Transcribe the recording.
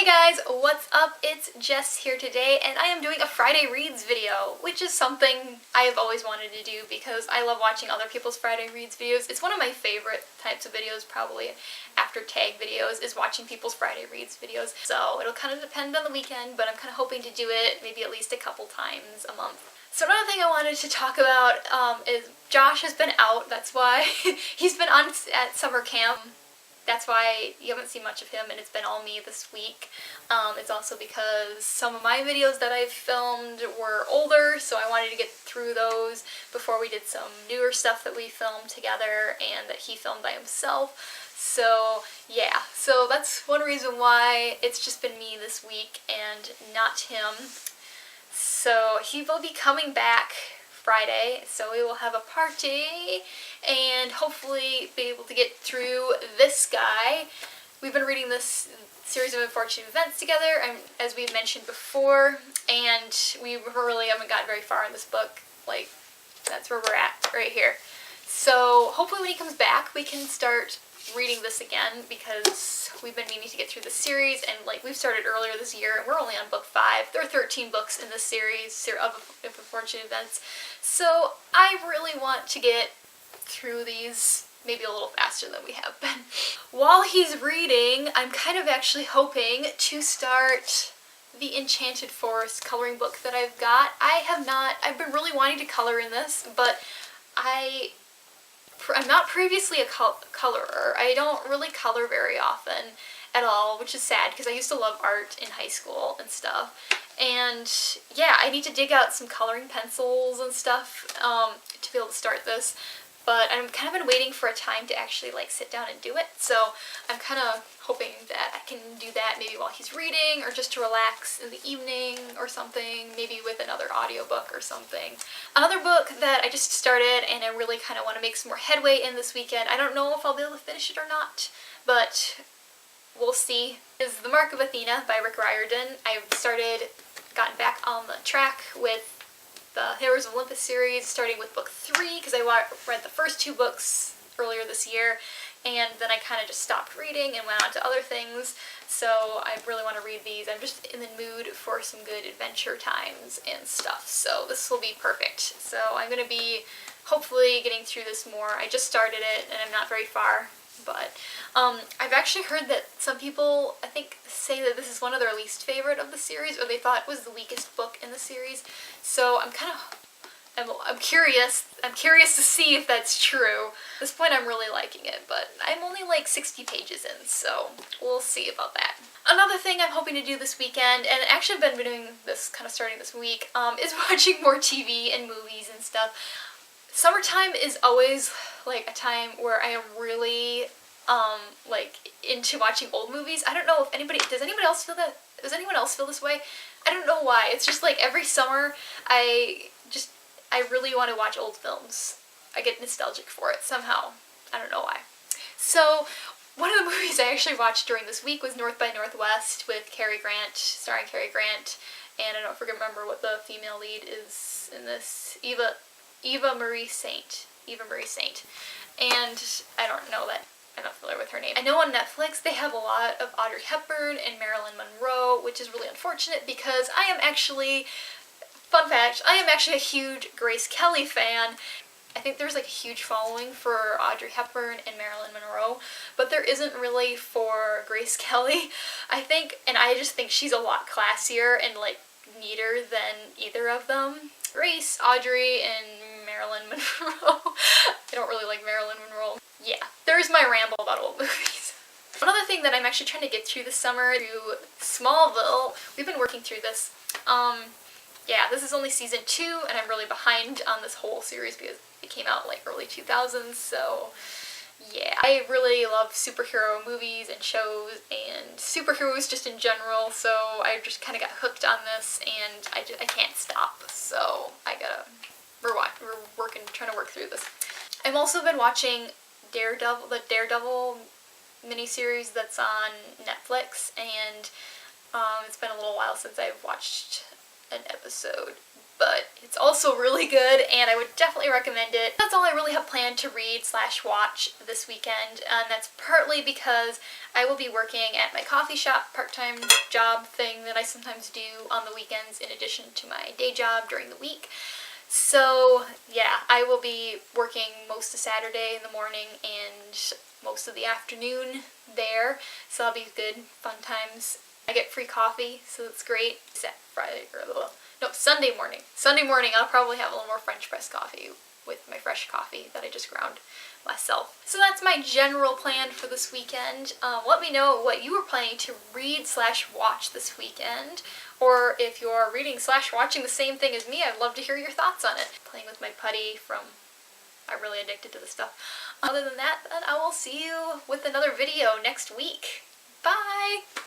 guys, what's up? It's Jess here today, and I am doing a Friday Reads video, which is something I have always wanted to do because I love watching other people's Friday Reads videos. It's one of my favorite types of videos, probably after tag videos, is watching people's Friday Reads videos. So it'll kind of depend on the weekend, but I'm kind of hoping to do it maybe at least a couple times a month. So another thing I wanted to talk about is Josh has been out. That's why he's been on at summer camp. That's why you haven't seen much of him, and it's been all me this week. It's also because some of my videos that I've filmed were older, so I wanted to get through those before we did some newer stuff that we filmed together and that he filmed by himself. So yeah, so that's one reason why it's just been me this week and not him. So he will be coming back Friday, so we will have a party and hopefully be able to get through this guy. We've been reading this series of unfortunate events together, as we've mentioned before, and we really haven't gotten very far in this book. Like, that's where we're at right here. So hopefully when he comes back we can start reading this again, because we've been meaning to get through the series, and like we've started earlier this year and we're only on book 5. There are 13 books in this series of unfortunate events, so I really want to get through these maybe a little faster than we have been. While he's reading, I'm kind of actually hoping to start the Enchanted Forest coloring book that I've got. I've been really wanting to color in this, but I'm not previously a colorer. I don't really color very often at all, which is sad because I used to love art in high school and stuff. And yeah, I need to dig out some coloring pencils and stuff to be able to start this. But I've kind of been waiting for a time to actually like sit down and do it. So I'm kind of hoping that I can do that maybe while he's reading, or just to relax in the evening or something, maybe with another audiobook or something. Another book that I just started and I really kind of want to make some more headway in this weekend, I don't know if I'll be able to finish it or not, but we'll see, is The Mark of Athena by Rick Riordan. I've gotten back on the track with the Heroes of Olympus series, starting with book 3, because I read the first 2 books earlier this year, and then I kind of just stopped reading and went on to other things, so I really want to read these. I'm just in the mood for some good adventure times and stuff, so this will be perfect. So I'm going to be hopefully getting through this more. I just started it and I'm not very far, but I've actually heard that some people, I think, say that this is one of their least favorite of the series, or they thought it was the weakest book in the series. So I'm curious to see if that's true. At this point I'm really liking it, but I'm only like 60 pages in, so we'll see about that. Another thing I'm hoping to do this weekend, and actually I've been doing this kind of starting this week, is watching more TV and movies and stuff. Summertime is always like a time where I am really like into watching old movies. I don't know if does anyone else feel this way? I don't know why. It's just like every summer I really want to watch old films. I get nostalgic for it somehow. I don't know why. So one of the movies I actually watched during this week was North by Northwest with Cary Grant, starring Cary Grant, and I don't remember what the female lead is in this. Eva Marie Saint. And I don't know that. I'm not familiar with her name. I know on Netflix they have a lot of Audrey Hepburn and Marilyn Monroe, which is really unfortunate because I am actually, fun fact, I am actually a huge Grace Kelly fan. I think there's like a huge following for Audrey Hepburn and Marilyn Monroe, but there isn't really for Grace Kelly. I just think she's a lot classier and like neater than either of them. Grace, Audrey, and Marilyn Monroe. I don't really like Marilyn Monroe. Yeah, there's my ramble about old movies. Another thing that I'm actually trying to get through this summer, through Smallville. We've been working through this. Yeah, this is only season 2, and I'm really behind on this whole series because it came out like early 2000s, so yeah. I really love superhero movies and shows and superheroes just in general, so I just kind of got hooked on this and I can't stop, so we're trying to work through this. I've also been watching the Daredevil miniseries that's on Netflix, and it's been a little while since I've watched an episode, but it's also really good and I would definitely recommend it. That's all I really have planned to read / watch this weekend, and that's partly because I will be working at my coffee shop part-time job thing that I sometimes do on the weekends in addition to my day job during the week. So yeah, I will be working most of Saturday in the morning and most of the afternoon there, so that'll be good, fun times. I get free coffee, so that's great. Sunday morning. Sunday morning I'll probably have a little more French press coffee with my fresh coffee that I just ground myself. So that's my general plan for this weekend. Let me know what you are planning to read / watch this weekend, or if you're reading / watching the same thing as me, I'd love to hear your thoughts on it. Playing with my putty I'm really addicted to this stuff. Other than that, then I will see you with another video next week. Bye!